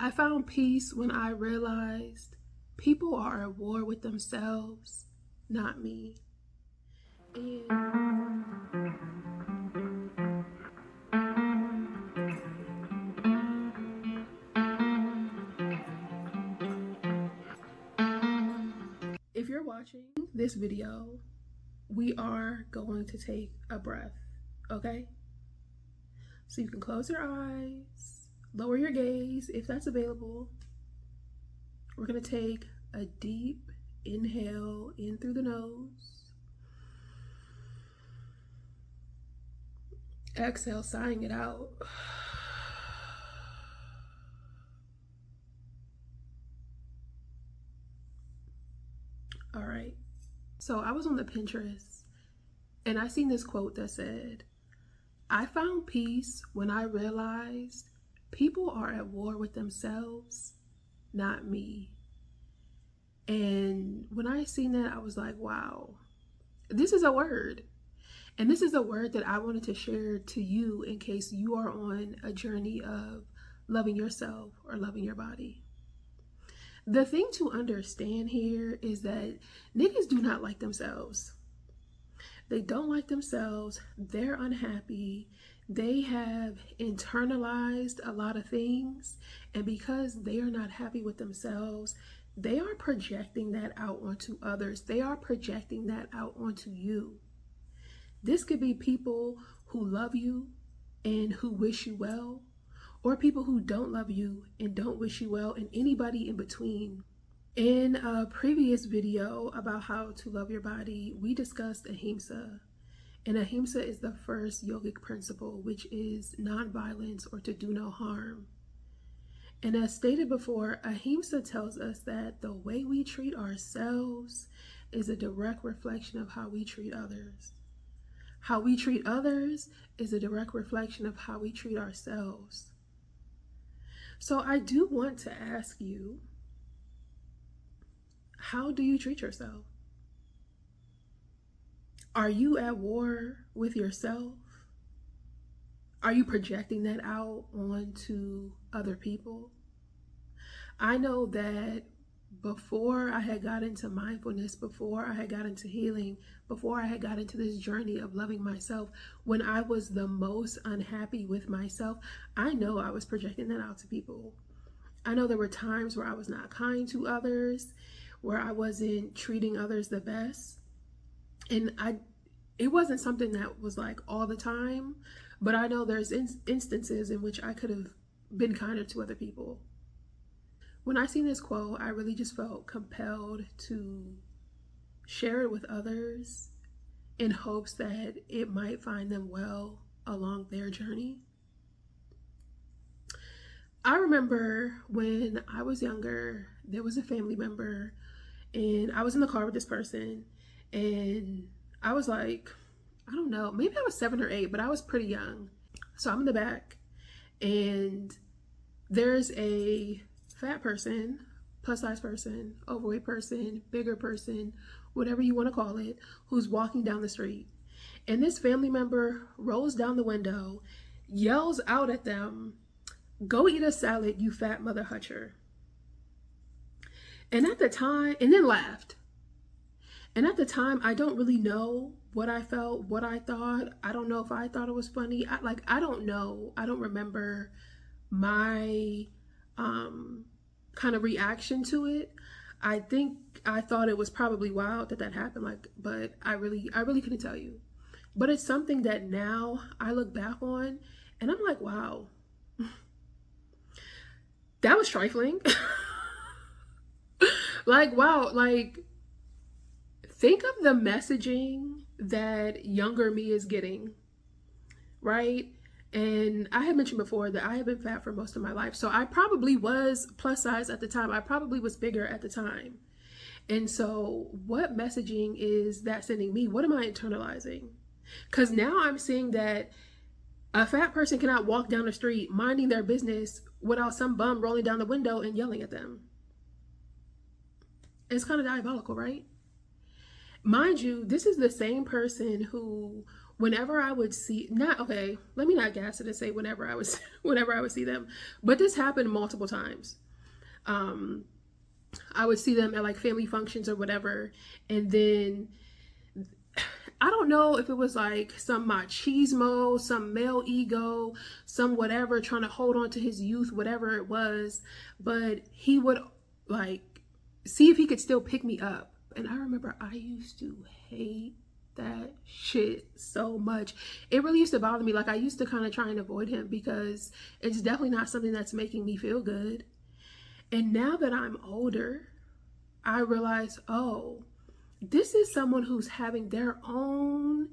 I found peace when I realized people are at war with themselves, not me. And if you're watching this video, we are going to take a breath, okay? So you can close your eyes, lower your gaze if that's available. We're going to take a deep inhale in through the nose. Exhale, sighing it out. All right. So I was on the Pinterest and I seen this quote that said, I found peace when I realized people are at war with themselves, not me. And when I seen that, I was like, wow, this is a word. And this is a word that I wanted to share to you in case you are on a journey of loving yourself or loving your body. The thing to understand here is that niggas do not like themselves. They don't like themselves. They're unhappy. They have internalized a lot of things. And because they are not happy with themselves, they are projecting that out onto others. They are projecting that out onto you. This could be people who love you and who wish you well, or people who don't love you and don't wish you well, and anybody in between. In a previous video about how to love your body, we discussed Ahimsa. And Ahimsa is the first yogic principle, which is nonviolence or to do no harm. And as stated before, Ahimsa tells us that the way we treat ourselves is a direct reflection of how we treat others. How we treat others is a direct reflection of how we treat ourselves. So I do want to ask you, how do you treat yourself? Are you at war with yourself? Are you projecting that out onto other people? I know that before I had got into mindfulness, before I had got into healing, before I had got into this journey of loving myself, when I was the most unhappy with myself, I know I was projecting that out to people. I know there were times where I was not kind to others, where I wasn't treating others the best. And it wasn't something that was like all the time, but I know there's instances in which I could have been kinder to other people. When I seen this quote, I really just felt compelled to share it with others in hopes that it might find them well along their journey. I remember when I was younger, there was a family member and I was in the car with this person and I was like, I don't know, maybe I was 7 or 8, but I was pretty young. So I'm in the back and there's a fat person, plus size person, overweight person, bigger person, whatever you want to call it, who's walking down the street. And this family member rolls down the window, yells out at them, "Go eat a salad, you fat mother hutcher." And at the time, and then laughed. And at the time, I don't really know what I felt, what I thought. I don't know if I thought it was funny. I don't know. I don't remember my kind of reaction to it. I think I thought it was probably wild that happened, but I really couldn't tell you. But it's something that now I look back on and I'm like, wow, that was trifling. Wow, think of the messaging that younger me is getting, right? And I had mentioned before that I have been fat for most of my life. So I probably was plus size at the time. I probably was bigger at the time. And so what messaging is that sending me? What am I internalizing? Because now I'm seeing that a fat person cannot walk down the street minding their business without some bum rolling down the window and yelling at them. It's kind of diabolical, right? Mind you, this is the same person who whenever I would see, not okay, let me not gas it and say whenever I was whenever I would see them, but this happened multiple times. I would see them at like family functions or whatever, and then I don't know if it was like some machismo, some male ego, some whatever, trying to hold on to his youth, whatever it was, but he would like see if he could still pick me up. And I remember I used to hate that shit so much. It really used to bother me. Like I used to kind of try and avoid him because it's definitely not something that's making me feel good. And now that I'm older, I realize, oh, this is someone who's having their own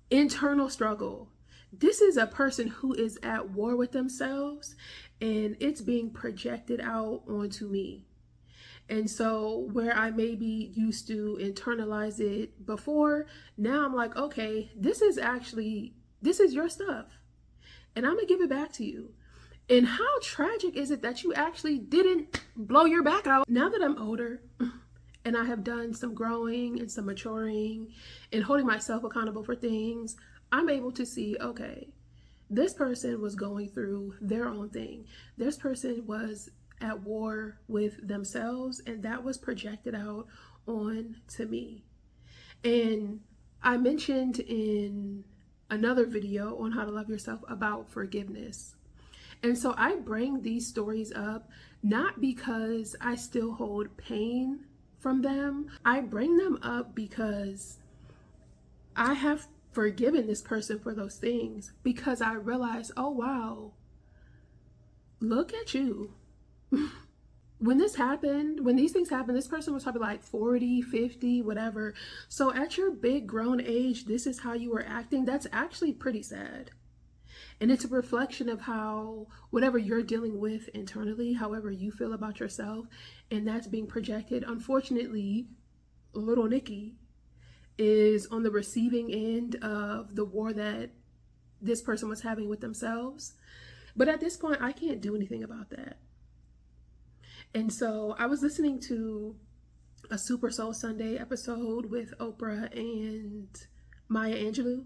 internal struggle. This is a person who is at war with themselves, and it's being projected out onto me. And so where I maybe used to internalize it before, now I'm like, okay, this is your stuff, and I'm gonna give it back to you. And how tragic is it that you actually didn't blow your back out? Now that I'm older and I have done some growing and some maturing and holding myself accountable for things, I'm able to see, okay, this person was going through their own thing. This person was at war with themselves, and that was projected out on to me. And I mentioned in another video on how to love yourself about forgiveness. And so I bring these stories up not because I still hold pain from them. I bring them up because I have forgiven this person for those things, because I realize, oh wow, look at you. When these things happened, this person was probably like 40, 50, whatever. So at your big grown age, this is how you were acting. That's actually pretty sad. And it's a reflection of how whatever you're dealing with internally, however you feel about yourself, and that's being projected. Unfortunately, little Nikki is on the receiving end of the war that this person was having with themselves. But at this point, I can't do anything about that. And so I was listening to a Super Soul Sunday episode with Oprah and Maya Angelou.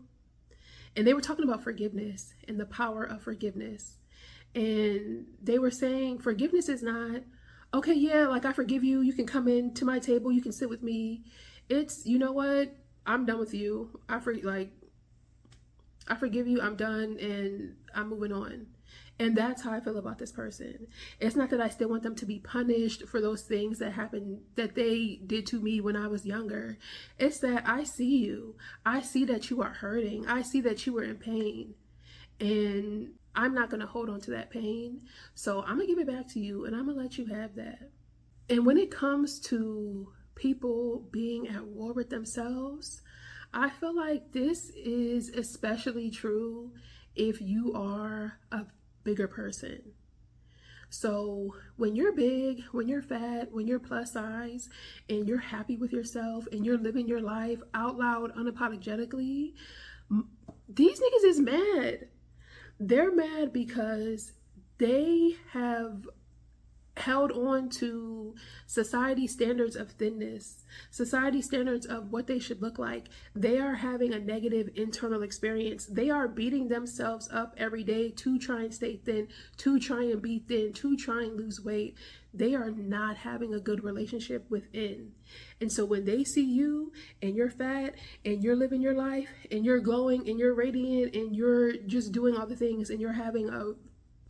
And they were talking about forgiveness and the power of forgiveness. And they were saying forgiveness is not, okay, yeah, like I forgive you. You can come in to my table. You can sit with me. It's, you know what? I'm done with you. I forgive you. I'm done and I'm moving on. And that's how I feel about this person. It's not that I still want them to be punished for those things that happened, that they did to me when I was younger. It's that I see you. I see that you are hurting. I see that you are in pain. And I'm not going to hold on to that pain. So I'm going to give it back to you, and I'm going to let you have that. And when it comes to people being at war with themselves, I feel like this is especially true if you are a bigger person. So when you're big, when you're fat, when you're plus size, and you're happy with yourself and you're living your life out loud unapologetically, these niggas is mad. They're mad because they have held on to society standards of thinness, society standards of what they should look like. They are having a negative internal experience. They are beating themselves up every day to try and stay thin, to try and be thin, to try and lose weight. They are not having a good relationship within. And so when they see you and you're fat and you're living your life and you're glowing and you're radiant and you're just doing all the things and you're having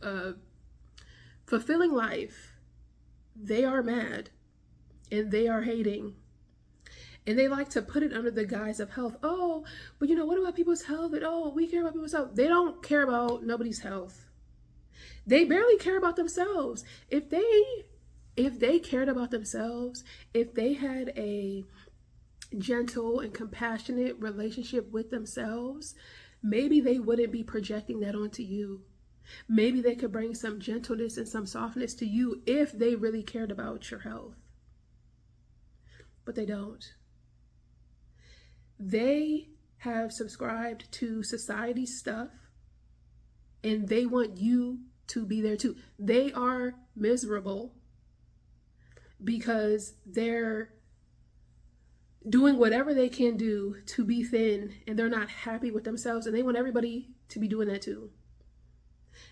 a fulfilling life, they are mad and they are hating, and they like to put it under the guise of health. Oh, but you know, what about people's health? And oh, we care about people's health. They don't care about nobody's health. They barely care about themselves. If they cared about themselves, if they had a gentle and compassionate relationship with themselves, maybe they wouldn't be projecting that onto you. Maybe they could bring some gentleness and some softness to you if they really cared about your health. But they don't. They have subscribed to society stuff, and they want you to be there too. They are miserable because they're doing whatever they can do to be thin, and they're not happy with themselves, and they want everybody to be doing that too.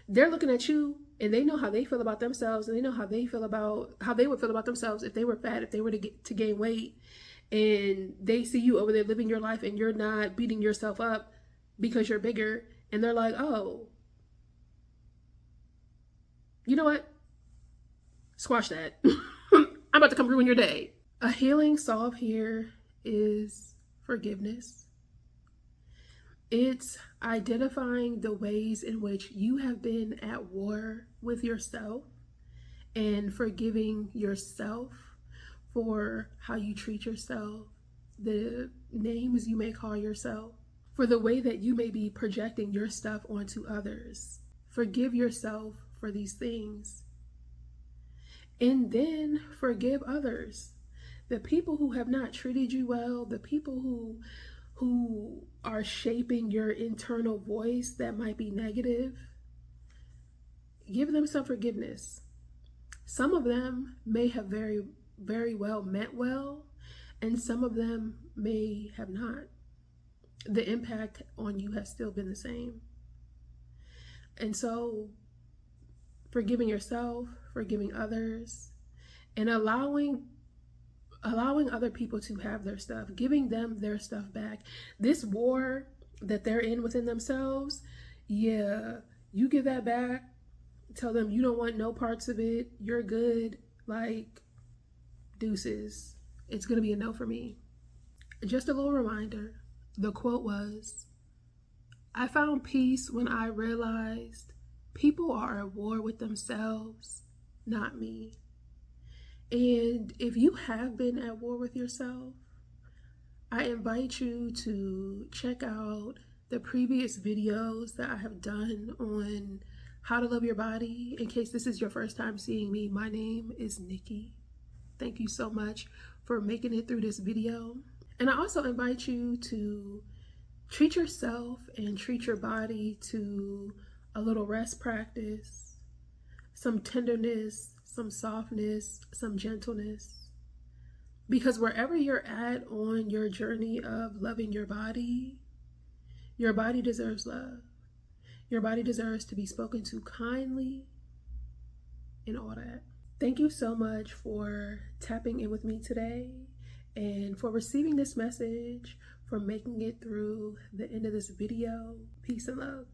They're looking at you and they know how they feel about themselves, and they know how they feel about how they would feel about themselves if they were fat, if they were to gain weight, and they see you over there living your life and you're not beating yourself up because you're bigger, and they're like, oh, you know what? Squash that. I'm about to come ruin your day. A healing solve here is forgiveness. It's identifying the ways in which you have been at war with yourself and forgiving yourself for how you treat yourself, the names you may call yourself, for the way that you may be projecting your stuff onto others. Forgive yourself for these things. And then forgive others. The people who have not treated you well, the people who are shaping your internal voice that might be negative, give them some forgiveness. Some of them may have very, very well meant well, and some of them may have not. The impact on you has still been the same. And so forgiving yourself, forgiving others, and allowing other people to have their stuff, giving them their stuff back. This war that they're in within themselves, yeah, you give that back. Tell them you don't want no parts of it. You're good. Like, deuces. It's going to be a no for me. Just a little reminder. The quote was, I found peace when I realized people are at war with themselves, not me. And if you have been at war with yourself, I invite you to check out the previous videos that I have done on how to love your body. In case this is your first time seeing me, my name is Nikki. Thank you so much for making it through this video. And I also invite you to treat yourself and treat your body to a little rest practice, some tenderness, some softness, some gentleness. Because wherever you're at on your journey of loving your body deserves love. Your body deserves to be spoken to kindly and all that. Thank you so much for tapping in with me today and for receiving this message, for making it through the end of this video. Peace and love.